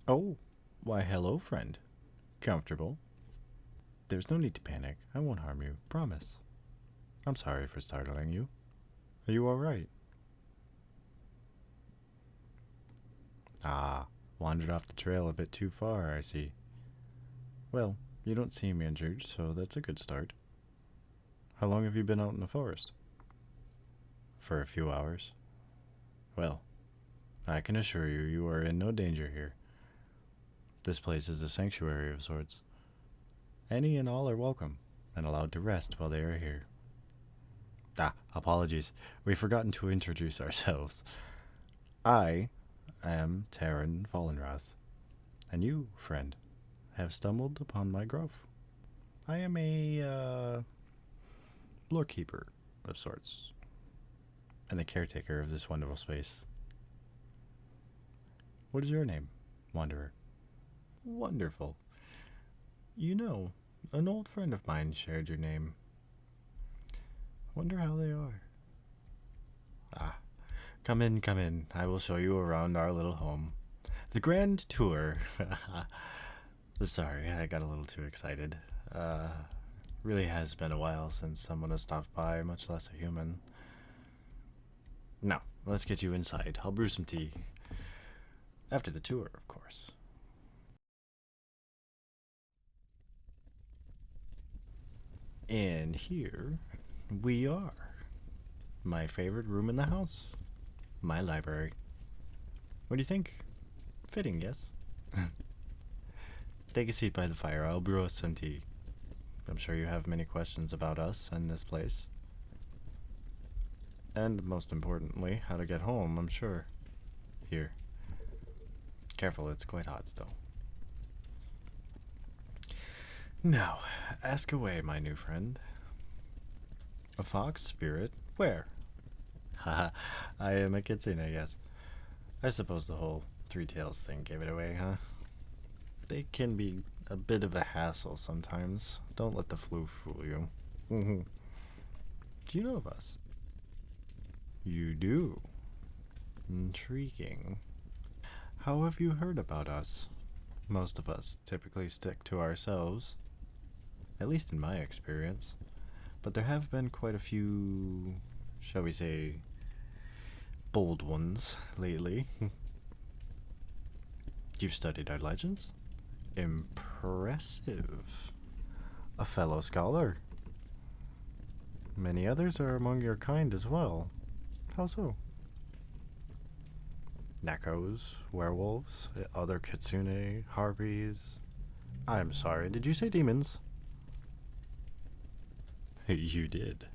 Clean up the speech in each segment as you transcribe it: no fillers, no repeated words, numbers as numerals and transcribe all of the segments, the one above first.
Oh, why hello, friend. Comfortable? There's no need to panic. I won't harm you, promise. I'm sorry for startling you. Are you alright? Ah, wandered off the trail a bit too far, I see. Well, you don't seem injured, so that's a good start. How long have you been out in the forest? For a few hours. Well, I can assure you, you are in no danger here. This place is a sanctuary of sorts. Any and all are welcome, and allowed to rest while they are here. Ah, apologies. We've forgotten to introduce ourselves. I am Taryn Fallenrath, and you, friend, have stumbled upon my grove. I am a lorekeeper of sorts, and the caretaker of this wonderful space. What is your name, Wanderer? Wonderful. You know, an old friend of mine shared your name. Wonder how they are. Ah, come in, come in. I will show you around our little home. The grand tour. Sorry, I got a little too excited. Really has been a while since someone has stopped by, much less a human. Now, let's get you inside. I'll brew some tea. After the tour, of course. And here we are. My favorite room in the house. My library. What do you think? Fitting, yes? Take a seat by the fire. I'll brew us some tea. I'm sure you have many questions about us and this place. And most importantly, how to get home, I'm sure. Here. Careful, it's quite hot still. Now, ask away, my new friend. A fox spirit? Where? Haha, I am a Kitsune, yes. I suppose the whole three tails thing gave it away, huh? They can be a bit of a hassle sometimes. Don't let the flu fool you. Do you know of us? You do. Intriguing. How have you heard about us? Most of us typically stick to ourselves, at least in my experience. But there have been quite a few, shall we say, bold ones lately. You've studied our legends? Impressive. A fellow scholar. Many others are among your kind as well. How so? Nekos, werewolves, other kitsune, harpies. I'm sorry, did you say demons? You did.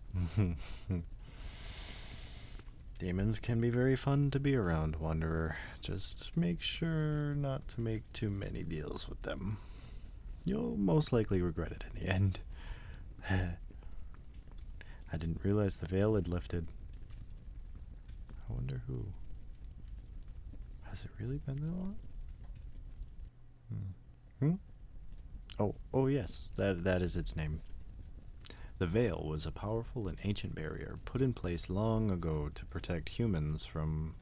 Demons can be very fun to be around, Wanderer. Just make sure not to make too many deals with them. You'll most likely regret it in the end. I didn't realize the veil had lifted. I wonder who. Has it really been that long? Oh yes, that is its name. The veil was a powerful and ancient barrier put in place long ago to protect humans from,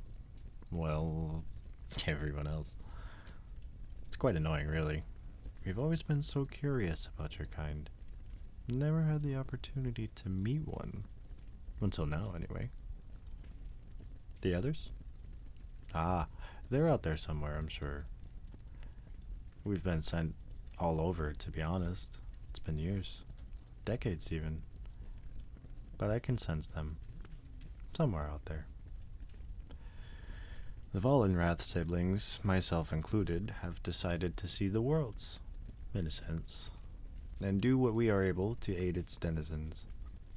well, everyone else. It's quite annoying, really. We've always been so curious about your kind. Never had the opportunity to meet one. Until now, anyway. The others? Ah, they're out there somewhere, I'm sure. We've been sent all over, to be honest. It's been years. Decades, even. But I can sense them. Somewhere out there. The Vollenrath siblings, myself included, have decided to see the worlds, in a sense, and do what we are able to aid its denizens.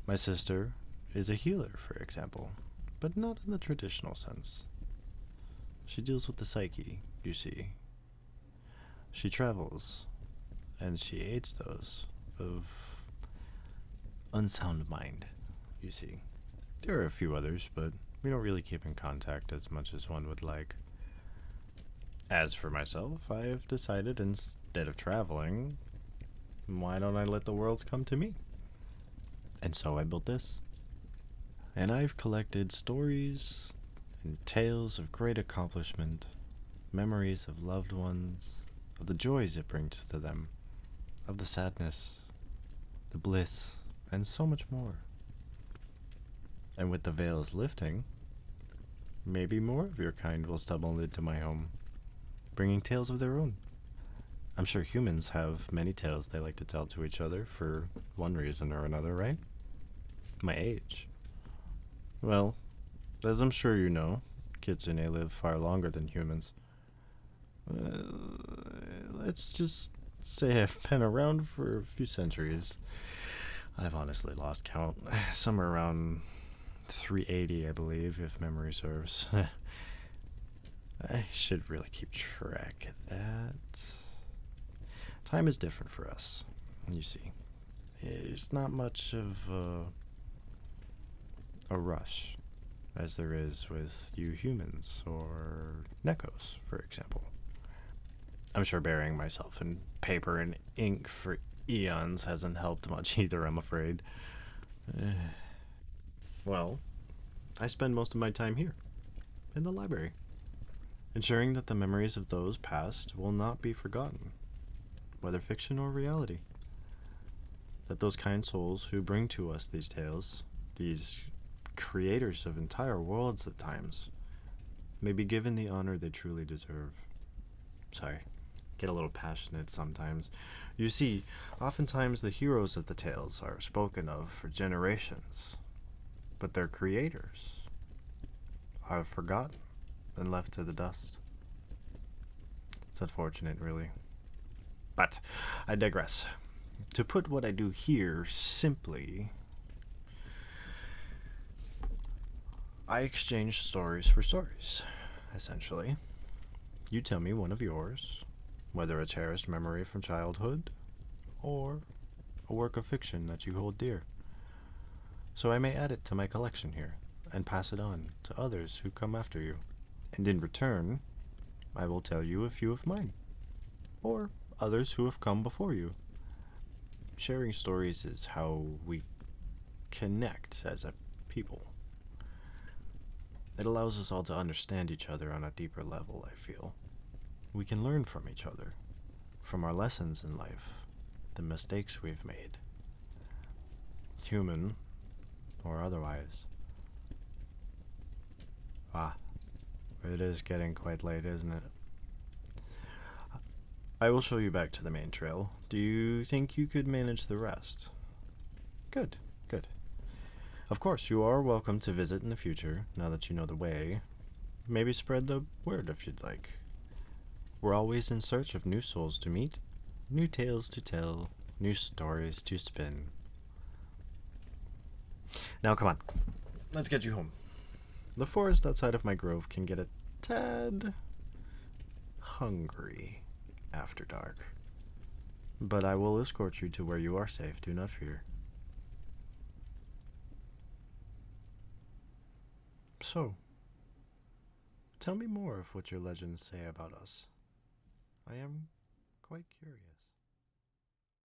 My sister is a healer, for example, but not in the traditional sense. She deals with the psyche, you see. She travels, and she aids those of unsound mind, you see. There are a few others, but we don't really keep in contact as much as one would like. As for myself, I have decided instead of traveling, why don't I let the worlds come to me? And so I built this. And I've collected stories and tales of great accomplishment Memories of loved ones, of the joys it brings to them, of the sadness, the bliss, and so much more. And with the veils lifting, maybe more of your kind will stumble into my home, bringing tales of their own. I'm sure humans have many tales they like to tell to each other for one reason or another, right? My age. Well, as I'm sure you know, Kitsune live far longer than humans. Let's just say I've been around for a few centuries. I've honestly lost count. Somewhere around 380, I believe, if memory serves. I should really keep track of that. Time is different for us, you see. It's not much of a rush as there is with you humans or Nekos, for example. I'm sure burying myself in paper and ink for eons hasn't helped much either, I'm afraid. Well, I spend most of my time here, in the library, ensuring that the memories of those past will not be forgotten, whether fiction or reality. That those kind souls who bring to us these tales, these creators of entire worlds at times, may be given the honor they truly deserve. Sorry, get a little passionate sometimes. You see, oftentimes the heroes of the tales are spoken of for generations, but their creators are forgotten and left to the dust. It's unfortunate, really. But I digress. To put what I do here simply, I exchange stories for stories, essentially. You tell me one of yours, whether a cherished memory from childhood or a work of fiction that you hold dear, so I may add it to my collection here and pass it on to others who come after you. And in return, I will tell you a few of mine, or others who have come before you. Sharing stories is how we connect as a people. It allows us all to understand each other on a deeper level, I feel. We can learn from each other, from our lessons in life, the mistakes we've made, human or otherwise. It is getting quite late, isn't it? I will show you back to the main trail. Do you think you could manage the rest? Good, good. Of course, you are welcome to visit in the future, now that you know the way. Maybe spread the word if you'd like. We're always in search of new souls to meet, new tales to tell, new stories to spin. Now come on, let's get you home. The forest outside of my grove can get a tad hungry after dark. But I will escort you to where you are safe, do not fear. So, tell me more of what your legends say about us. I am quite curious.